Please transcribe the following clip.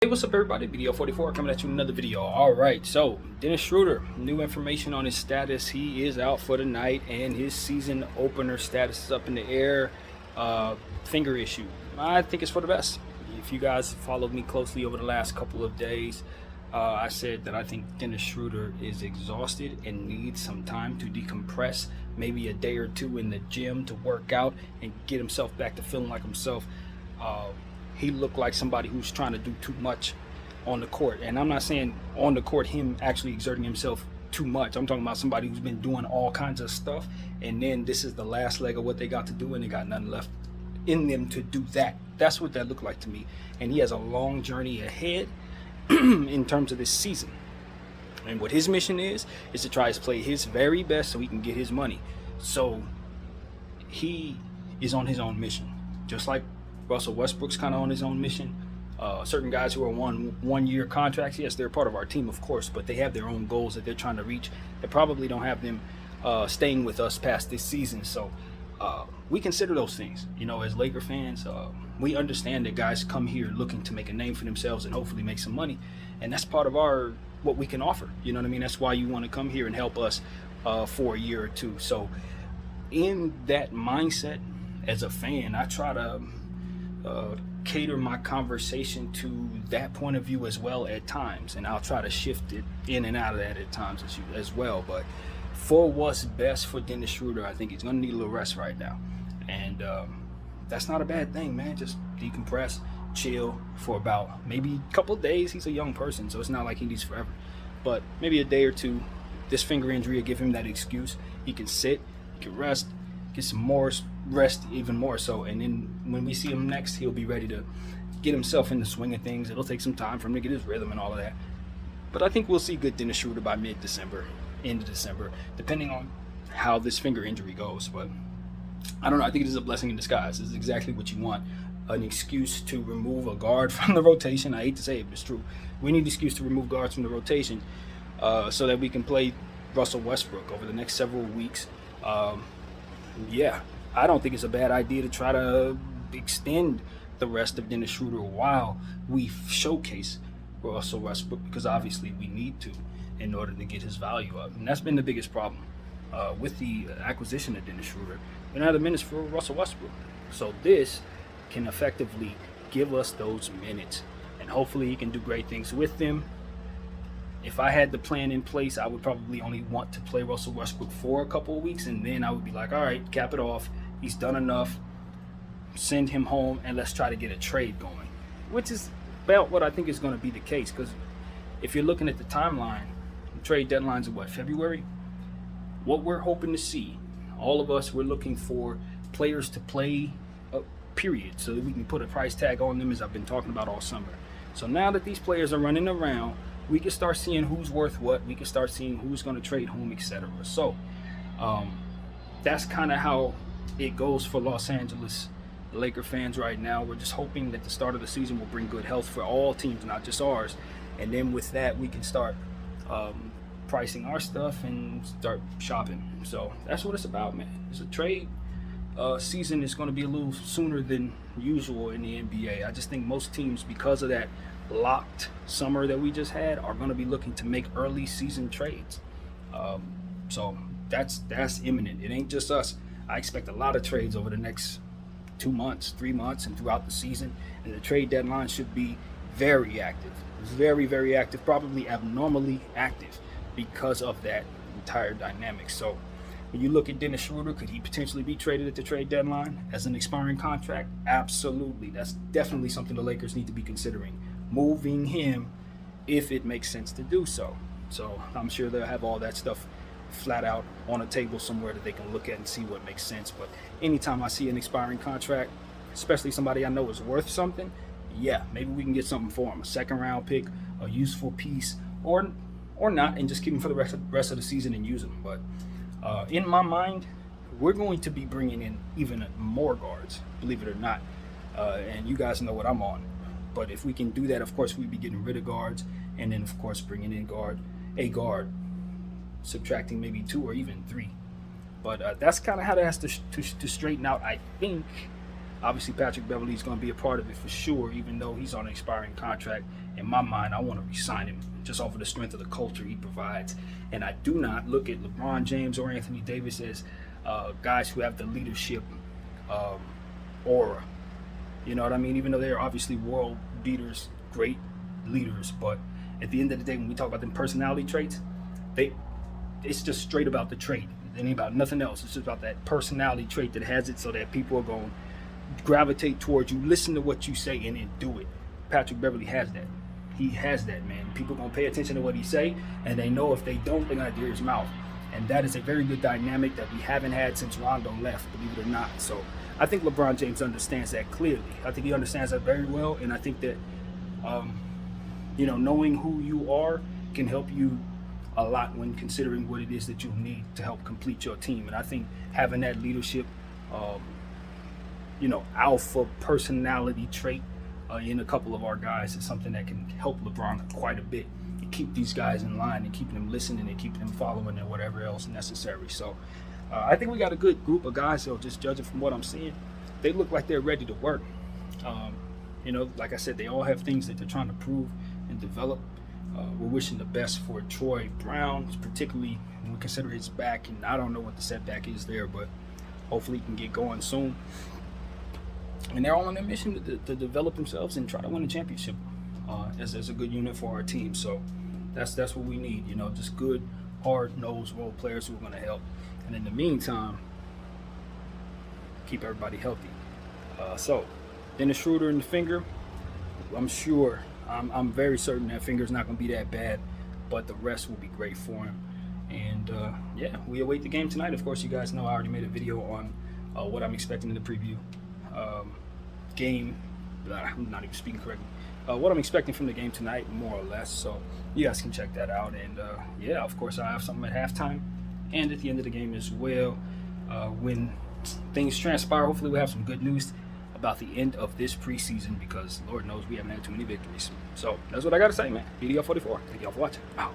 Hey, what's up, everybody? BDO 44 coming at you with another video. All right, so Dennis Schroeder, new information on his status. He is out for the night, and his season opener status is up in the air. Finger issue. I think it's for the best. If you guys followed me closely over the last couple of days, I said that I think Dennis Schroeder is exhausted and needs some time to decompress, maybe a day or two in the gym to work out and get himself back to feeling like himself. He looked like somebody who's trying to do too much on the court. And I'm not saying on the court him actually exerting himself too much. I'm talking about somebody who's been doing all kinds of stuff, and then this is the last leg of what they got to do, and they got nothing left in them to do that. That's what that looked like to me. And he has a long journey ahead in terms of this season. And what his mission is to try to play his very best so he can get his money. So he is on his own mission, just like Russell Westbrook's kind of on his own mission. Certain guys who are one-year contracts, yes, they're part of our team, of course, but they have their own goals that they're trying to reach. They probably don't have them staying with us past this season. So we consider those things. You know, as Laker fans, we understand that guys come here looking to make a name for themselves and hopefully make some money, and that's part of what we can offer. You know what I mean? That's why you want to come here and help us for a year or two. So in that mindset, as a fan, I try to cater my conversation to that point of view as well at times, and I'll try to shift it in and out of that at times as well. But for what's best for Dennis Schroeder, I think he's going to need a little rest right now, and that's not a bad thing, man. Just decompress, chill for about maybe a couple of days. He's a young person, so it's not like he needs forever, but maybe a day or two. This finger injury will give him that excuse. He can sit, he can rest, get some more rest, even more so, and then when we see him next, he'll be ready to get himself in the swing of things. It'll take some time for him to get his rhythm and all of that, but I think we'll see good Dennis Schroeder by mid-December, end of December, depending on how this finger injury goes. But I don't know, I think it is a blessing in disguise. It's exactly what you want, an excuse to remove a guard from the rotation. I hate to say it, but it's true. We need an excuse to remove guards from the rotation so that we can play Russell Westbrook over the next several weeks. Yeah, I don't think it's a bad idea to try to extend the rest of Dennis Schroeder while we showcase Russell Westbrook, because obviously we need to in order to get his value up. And that's been the biggest problem with the acquisition of Dennis Schroeder. We're not the minutes for Russell Westbrook. So this can effectively give us those minutes, and hopefully he can do great things with them. If I had the plan in place, I would probably only want to play Russell Westbrook for a couple of weeks, and then I would be like, all right, cap it off. He's done enough. Send him home, and let's try to get a trade going, which is about what I think is going to be the case, because if you're looking at the timeline, the trade deadline's in February? What we're hoping to see, all of us, we're looking for players to play, period, so that we can put a price tag on them, as I've been talking about all summer. So now that these players are running around, we can start seeing who's worth what. We can start seeing who's going to trade whom, etc. So that's kind of how it goes for Los Angeles Laker fans right now. We're just hoping that the start of the season will bring good health for all teams, not just ours. And then with that, we can start pricing our stuff and start shopping. So that's what it's about, man. It's a trade season is going to be a little sooner than usual in the NBA. I just think most teams, because of that locked summer that we just had, are going to be looking to make early season trades. So that's imminent. It ain't just us. I expect a lot of trades over the next 2 months, 3 months, and throughout the season. And the trade deadline should be very active, very, very active, probably abnormally active because of that entire dynamic. So when you look at Dennis Schroeder, could he potentially be traded at the trade deadline as an expiring contract? Absolutely. That's definitely something the Lakers need to be considering, moving him if it makes sense to do so. So I'm sure they'll have all that stuff flat out on a table somewhere that they can look at and see what makes sense. But anytime I see an expiring contract, especially somebody I know is worth something, yeah, maybe we can get something for him, a second round pick, a useful piece, or not, and just keep him for the rest of the season and use him. But in my mind, we're going to be bringing in even more guards, believe it or not, and you guys know what I'm on. But if we can do that, of course, we'd be getting rid of guards, and then, of course, bringing in a guard, subtracting maybe 2 or even 3. But that's kind of how that has to straighten out, I think, Obviously, Patrick Beverley is going to be a part of it for sure, even though he's on an expiring contract. In my mind, I want to re-sign him just off of the strength of the culture he provides. And I do not look at LeBron James or Anthony Davis as guys who have the leadership aura. You know what I mean? Even though they're obviously world beaters, great leaders, but at the end of the day, when we talk about them personality traits, it's just straight about the trait. It ain't about nothing else. It's just about that personality trait that has it so that people are going to gravitate towards you, listen to what you say, and then do it. Patrick Beverley has that. He has that, man. People are going to pay attention to what he say, and they know if they don't, they're going to hear his mouth. And that is a very good dynamic that we haven't had since Rondo left, believe it or not. So I think LeBron James understands that clearly. I think he understands that very well, and I think that, knowing who you are can help you a lot when considering what it is that you need to help complete your team. And I think having that leadership, alpha personality trait in a couple of our guys is something that can help LeBron quite a bit and keep these guys in line and keep them listening and keep them following and whatever else necessary. So I think we got a good group of guys. So just judging from what I'm seeing, they look like they're ready to work. Like I said, they all have things that they're trying to prove and develop. We're wishing the best for Troy Brown, particularly when we consider his back, and I don't know what the setback is there, but hopefully he can get going soon. And they're all on their mission to develop themselves and try to win a championship as a good unit for our team. So that's what we need, just good, hard-nosed role players who are going to help. And in the meantime, keep everybody healthy. So Dennis Schroeder in the finger, I'm very certain that finger's not going to be that bad, but the rest will be great for him. And we await the game tonight. Of course, you guys know I already made a video on what I'm expecting in the preview game. I'm not even speaking correctly. What I'm expecting from the game tonight, more or less. So you guys can check that out. And of course, I have something at halftime and at the end of the game as well. When things transpire, hopefully we'll have some good news about the end of this preseason, because Lord knows we haven't had too many victories. So that's what I got to say, man. BDL44. Thank y'all for watching. Out.